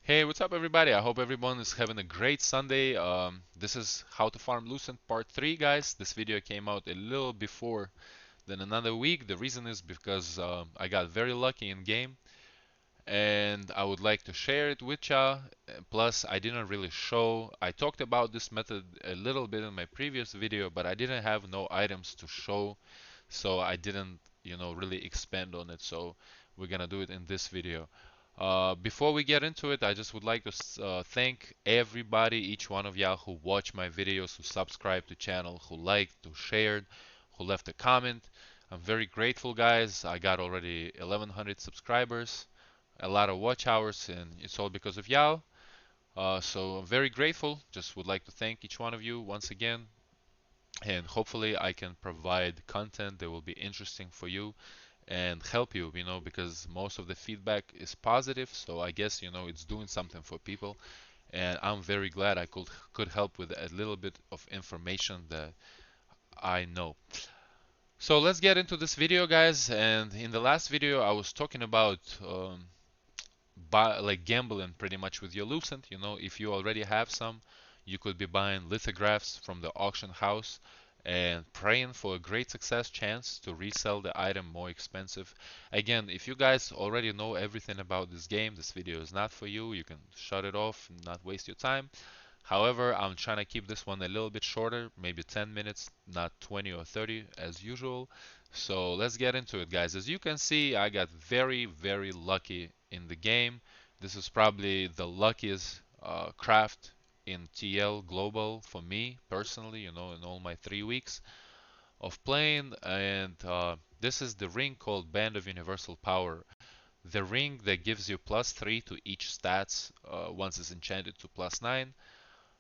Hey, what's up, everybody? I hope everyone is having a great Sunday. This is How to Farm Lucent Part 3, guys. This video came out a little before than another week. The reason is because I got very lucky in game and I would like to share it with ya. Plus, I didn't really show. I talked about this method a little bit in my previous video, but I didn't have no items to show, so I didn't, really expand on it. So we're gonna do it in this video. Before we get into it, I just would like to thank everybody, each one of y'all who watch my videos, who subscribe to channel, who liked, who shared, who left a comment. I'm very grateful, guys. I got already 1100 subscribers, a lot of watch hours, and it's all because of y'all. So I'm very grateful. Just would like to thank each one of you once again, and hopefully I can provide content that will be interesting for you and help you, because most of the feedback is positive, so I guess, it's doing something for people, and I'm very glad I could help with a little bit of information that I know. So let's get into this video, guys. And in the last video I was talking about like gambling pretty much with your Lucent. If you already have some, you could be buying lithographs from the auction house and praying for a great success chance to resell the item more expensive. Again, if you guys already know everything about this game, this video is not for you. You can shut it off and not waste your time. However, I'm trying to keep this one a little bit shorter, maybe 10 minutes, not 20 or 30 as usual. So let's get into it, guys. As you can see, I got very, very lucky in the game. This is probably the luckiest craft in TL Global for me personally, in all my 3 weeks of playing. And this is the ring called Band of Universal Power. The ring that gives you +3 to each stats once it's enchanted to +9.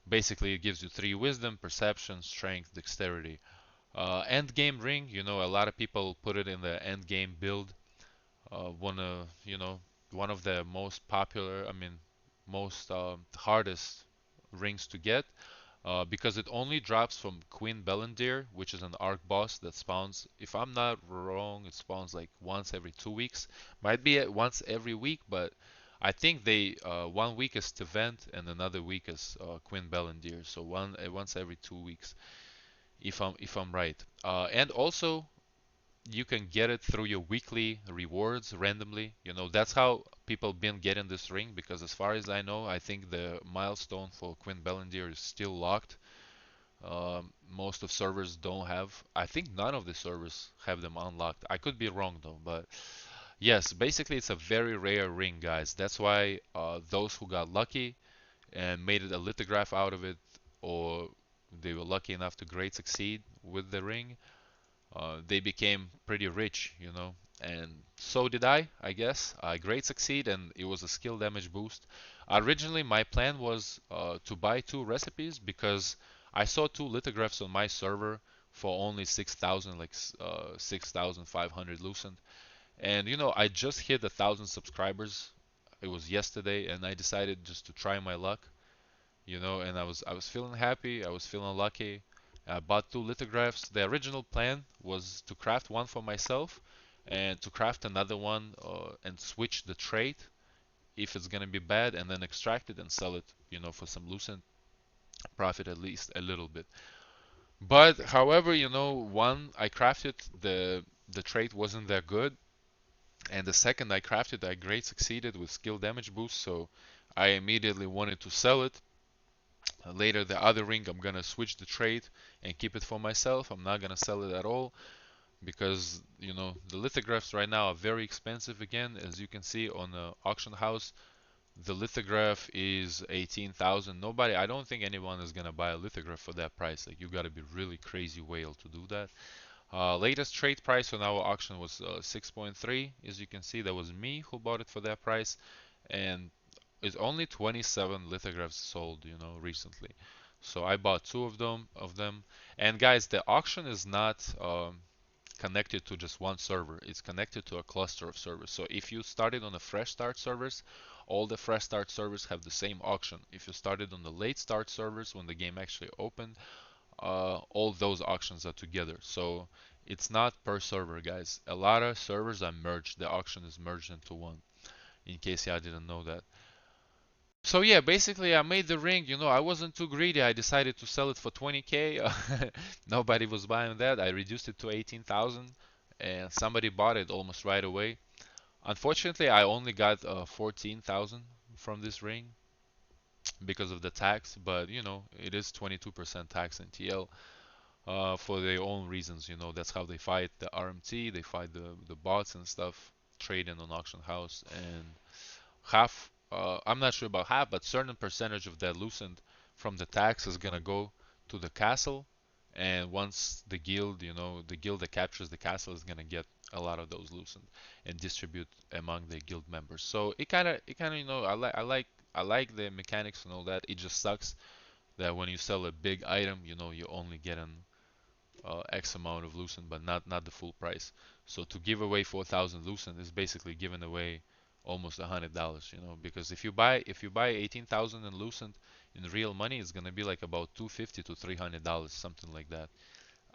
Basically, it gives you 3 wisdom, perception, strength, dexterity. End game ring, a lot of people put it in the end game build. One of the most popular, I mean, most hardest rings to get, because it only drops from Queen Bellendir, which is an arc boss that spawns, if I'm not wrong, it spawns like once every 2 weeks. Might be at once every week, but I think they 1 week is Tevent and another week is Queen Bellendir. So once every 2 weeks, if I'm right. And also you can get it through your weekly rewards randomly. That's how people been getting this ring, because as far as I know, I think the milestone for Queen Bellendir is still locked. Most of servers don't have. I think none of the servers have them unlocked. I could be wrong though, but yes, basically it's a very rare ring, guys. That's why those who got lucky and made it a lithograph out of it, or they were lucky enough to great succeed with the ring, they became pretty rich. And so did I guess. I great succeed, and it was a skill damage boost. Originally, my plan was to buy 2 recipes because I saw 2 lithographs on my server for only 6,000, like 6,500 Lucent. And I just hit 1,000 subscribers. It was yesterday, and I decided just to try my luck. And I was feeling happy. I was feeling lucky. I bought 2 lithographs. The original plan was to craft one for myself and to craft another one and switch the trait if it's gonna be bad, and then extract it and sell it, for some Lucent profit, at least a little bit. But however, one I crafted, the trait wasn't that good, and the second I crafted, I great succeeded with skill damage boost, so I immediately wanted to sell it. Later, the other ring, I'm gonna switch the trait and keep it for myself. I'm not gonna sell it at all because the lithographs right now are very expensive. Again, as you can see on the auction house, the lithograph is 18,000. I don't think anyone is gonna buy a lithograph for that price. Like, you gotta be really crazy whale to do that. Latest trade price on our auction was 6.3. As you can see, that was me who bought it for that price, and it's only 27 lithographs sold, recently. So I bought two of them. And guys, the auction is not connected to just one server. It's connected to a cluster of servers. So if you started on the fresh start servers, all the fresh start servers have the same auction. If you started on the late start servers when the game actually opened, all those auctions are together. So it's not per server, guys. A lot of servers are merged. The auction is merged into one. In case y'all didn't know that. So yeah, basically I made the ring, I wasn't too greedy. I decided to sell it for 20k. Nobody was buying that. I reduced it to 18,000 and somebody bought it almost right away. Unfortunately, I only got 14,000 from this ring because of the tax, but it is 22% tax in TL for their own reasons. That's how they fight the RMT, they fight the bots and stuff, trading on auction house, and half, I'm not sure about half, but certain percentage of that Lucent from the tax is gonna go to the castle, and once the guild that captures the castle is gonna get a lot of those Lucent and distribute among the guild members. So it kind of, I like the mechanics and all that. It just sucks that when you sell a big item, you only get an X amount of Lucent, but not the full price. So to give away 4,000 Lucent is basically giving away almost $100, because if you buy 18,000 in Lucent in real money, it's gonna be like about 250 to $300, something like that.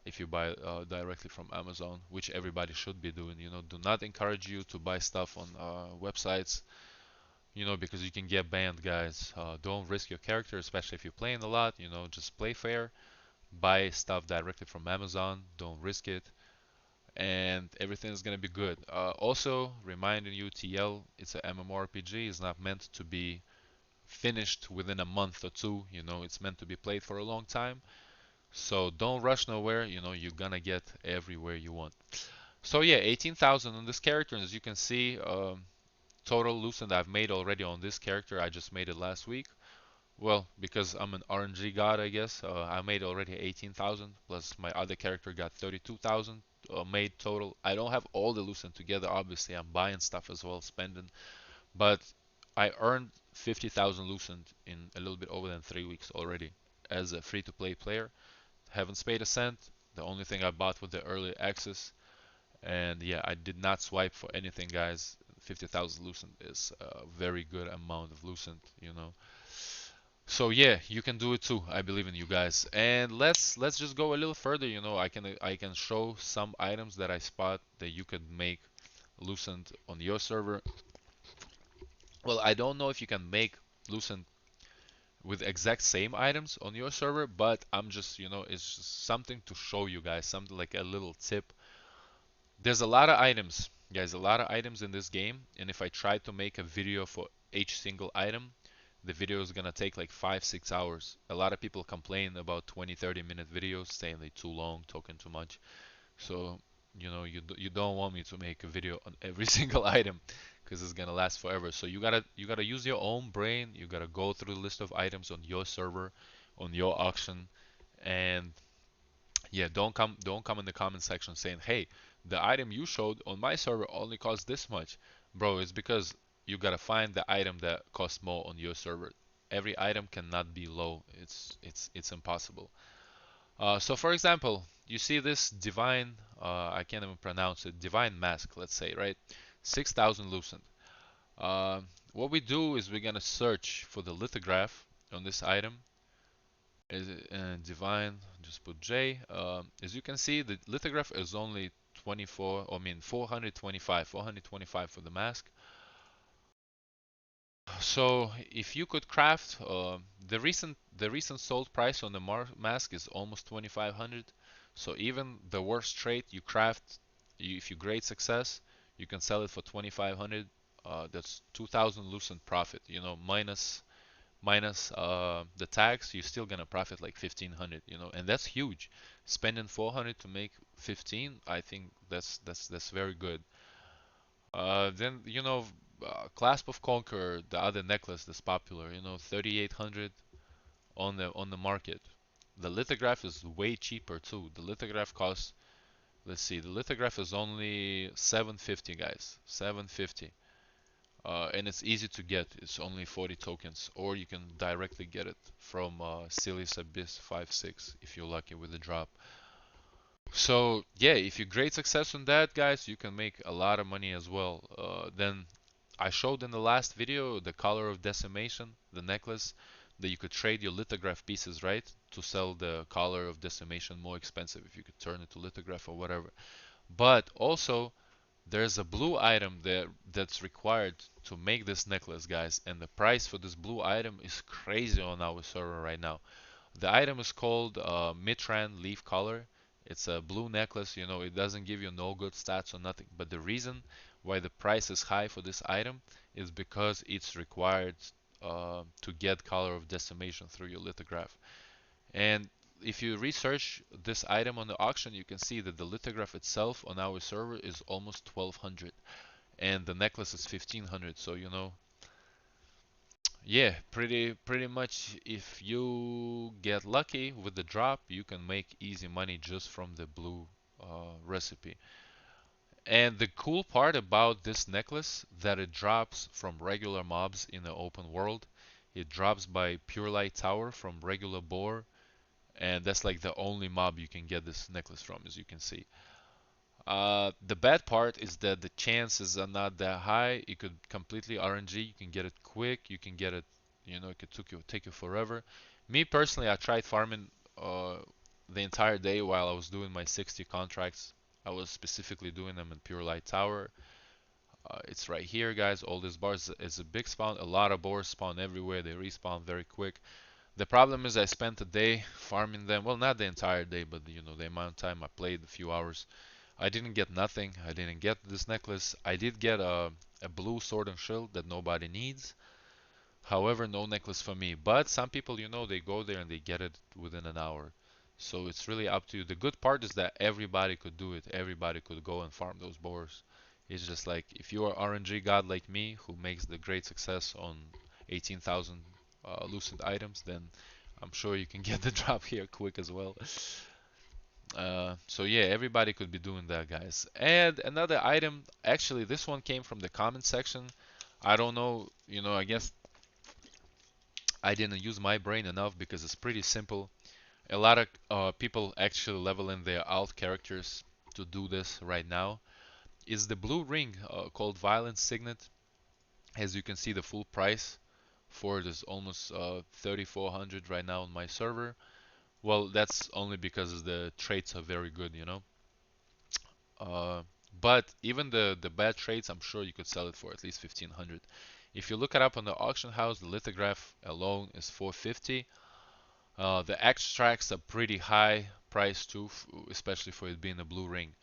If you buy directly from Amazon, which everybody should be doing, do not encourage you to buy stuff on websites, because you can get banned, guys. Don't risk your character, especially if you're playing a lot. Just play fair, buy stuff directly from Amazon, don't risk it, and everything is gonna be good. Also, reminding you, TL, it's a MMORPG. It's not meant to be finished within a month or two. It's meant to be played for a long time. So don't rush nowhere. You're gonna get everywhere you want. So yeah, 18,000 on this character, and as you can see, total Lucent I've made already on this character. I just made it last week. Well, because I'm an RNG god, I guess, I made already 18,000, plus my other character got 32,000 made total. I don't have all the Lucent together, obviously. I'm buying stuff as well, spending. But I earned 50,000 Lucent in a little bit over than 3 weeks already as a free-to-play player. Haven't paid a cent. The only thing I bought was the early access. And yeah, I did not swipe for anything, guys. 50,000 Lucent is a very good amount of Lucent. So yeah, you can do it too. I believe in you guys. And let's just go a little further. I can show some items that I spot that you could make Lucent on your server. Well, I don't know if you can make Lucent with exact same items on your server, but I'm just, it's just something to show you guys, something like a little tip. There's a lot of items, guys, a lot of items in this game, and if I try to make a video for each single item, the video is gonna take like 5-6 hours. A lot of people complain about 20-30 minute videos, saying they too long, talking too much. So, you don't want me to make a video on every single item because it's gonna last forever. So you gotta use your own brain. You gotta go through the list of items on your server, on your auction, and yeah, don't come in the comment section saying, "Hey, the item you showed on my server only costs this much." Bro, it's because you gotta find the item that costs more on your server. Every item cannot be low. It's impossible. So for example, you see this divine, I can't even pronounce it, divine mask, let's say, right? 6,000 Lucent. Uh, what we do is we're gonna search for the lithograph on this item. Is it divine? Just put J. As you can see, the lithograph is only 24, I mean 425 for the mask. So if you could craft, the recent sold price on the mask is almost 2,500. So even the worst trait you craft, if you grade success, you can sell it for 2,500. That's 2,000 Lucent profit. Minus the tax, you're still gonna profit like 1,500. And that's huge. Spending 400 to make 15, I think that's very good. Then Clasp of Conqueror, the other necklace that's popular, 3,800 on the market. The lithograph is way cheaper too. The lithograph costs, let's see, the lithograph is only 750, guys, 750. And it's easy to get. It's only 40 tokens, or you can directly get it from Silius Abyss 5.6 if you're lucky with the drop. So yeah, if you great success on that, guys, you can make a lot of money as well. Then I showed in the last video the color of decimation, the necklace, that you could trade your lithograph pieces, right? To sell the color of decimation more expensive if you could turn it to lithograph or whatever. But also There's a blue item that's required to make this necklace, guys, and the price for this blue item is crazy on our server right now. The item is called Midrand Leaf Collar. It's a blue necklace, you know, it doesn't give you no good stats or nothing. But the reason why the price is high for this item is because it's required to get Collar of Decimation through your lithograph. And if you research this item on the auction, you can see that the lithograph itself on our server is almost 1200 and the necklace is 1500. So, you know, yeah, pretty much if you get lucky with the drop, you can make easy money just from the blue recipe. And the cool part about this necklace that it drops from regular mobs in the open world. It drops by Pure Light Tower from regular boar, and that's like the only mob you can get this necklace from, as you can see. The bad part is that the chances are not that high. It could completely RNG. You can get it quick. You can get it, you know, it could take you forever. Me personally, I tried farming the entire day while I was doing my 60 contracts. I was specifically doing them in Pure Light Tower. It's right here, guys. All these bars is a big spawn. A lot of boars spawn everywhere. They respawn very quick. The problem is I spent a day farming them. Well, not the entire day, but you know the amount of time I played, a few hours. I didn't get nothing. I didn't get this necklace. I did get a blue sword and shield that nobody needs. However, no necklace for me. But some people, you know, they go there and they get it within an hour. So it's really up to you. The good part is that everybody could do it. Everybody could go and farm those boars. It's just like if you're an RNG god like me who makes the great success on 18,000 lucent items, then I'm sure you can get the drop here quick as well. So yeah, everybody could be doing that, guys. And another item, actually, this one came from the comment section. I don't know, you know, I guess I didn't use my brain enough because it's pretty simple. A lot of people actually leveling their alt characters to do this right now. Is the blue ring called Violent Signet. As you can see, the full price for it is almost 3,400 right now on my server. Well, that's only because the traits are very good, you know. Uh, but even the bad traits, I'm sure you could sell it for at least 1,500. If you look it up on the auction house, the lithograph alone is 450. The extracts are pretty high price too, especially for it being a blue ring.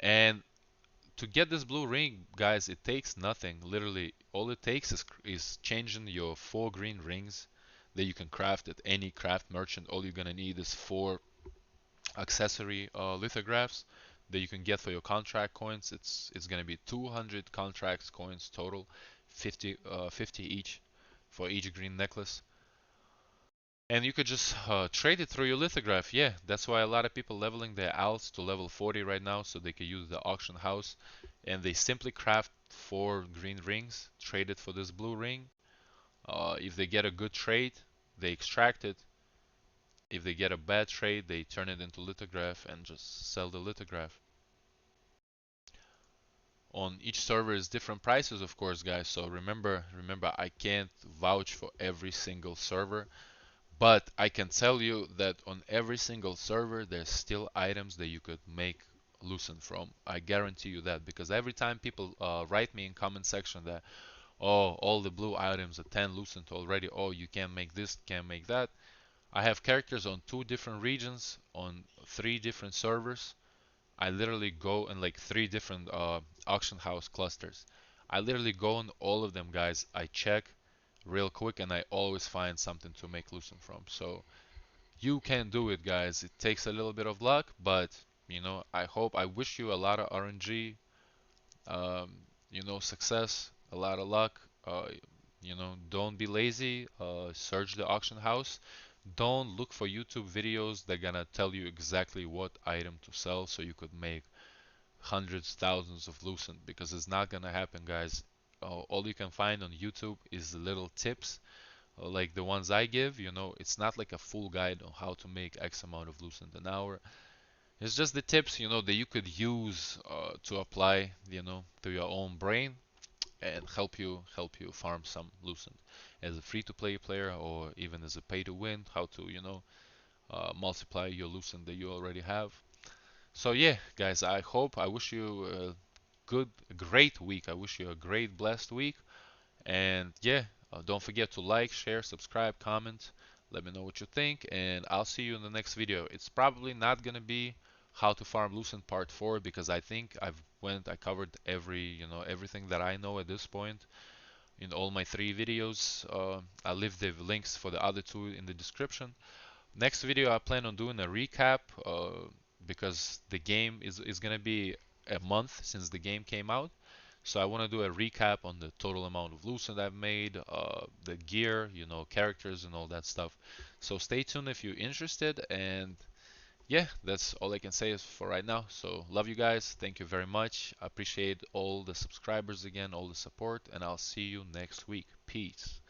And to get this blue ring, guys, it takes nothing. Literally, all it takes is changing your 4 green rings that you can craft at any craft merchant. All you're gonna need is 4 accessory lithographs that you can get for your contract coins. It's gonna be 200 contracts coins total, 50 each for each green necklace. And you could just trade it through your lithograph. Yeah, that's why a lot of people leveling their alts to level 40 right now, so they can use the auction house. And they simply craft 4 green rings, trade it for this blue ring. If they get a good trade, they extract it. If they get a bad trade, they turn it into lithograph and just sell the lithograph. On each server is different prices, of course, guys. So remember, I can't vouch for every single server. But I can tell you that on every single server, there's still items that you could make Lucent from. I guarantee you that because every time people write me in comment section that, oh, all the blue items are 10 Lucent already. Oh, you can't make this, can't make that. I have characters on 2 different regions, on 3 different servers. I literally go in like 3 different auction house clusters. I literally go on all of them, guys. I check real quick and I always find something to make Lucent from. So you can do it, guys. It takes a little bit of luck, but you know, I wish you a lot of RNG, um, you know, success, a lot of luck. You know, don't be lazy. Search the auction house. Don't look for YouTube videos that gonna tell you exactly what item to sell so you could make hundreds, thousands of Lucent because it's not gonna happen, guys. All you can find on YouTube is little tips like the ones I give. You know, it's not like a full guide on how to make X amount of Lucent an hour. It's just the tips, you know, that you could use to apply, you know, to your own brain and help you farm some Lucent as a free-to-play player or even as a pay-to-win. How to, you know, multiply your Lucent that you already have. So yeah, guys, I wish you great week. I wish you a great, blessed week. And yeah, don't forget to like, share, subscribe, comment. Let me know what you think, and I'll see you in the next video. It's probably not gonna be how to farm Lucent part 4 because I think I covered everything that I know at this point in all my 3 videos. I'll leave the links for the other 2 in the description. Next video, I plan on doing a recap because the game is gonna be a month since the game came out. So I want to do a recap on the total amount of Lucent I've made, the gear, characters and all that stuff. So stay tuned if you're interested. And yeah, that's all I can say is for right now. So love you guys. Thank you very much. I appreciate all the subscribers again, all the support, and I'll see you next week. Peace.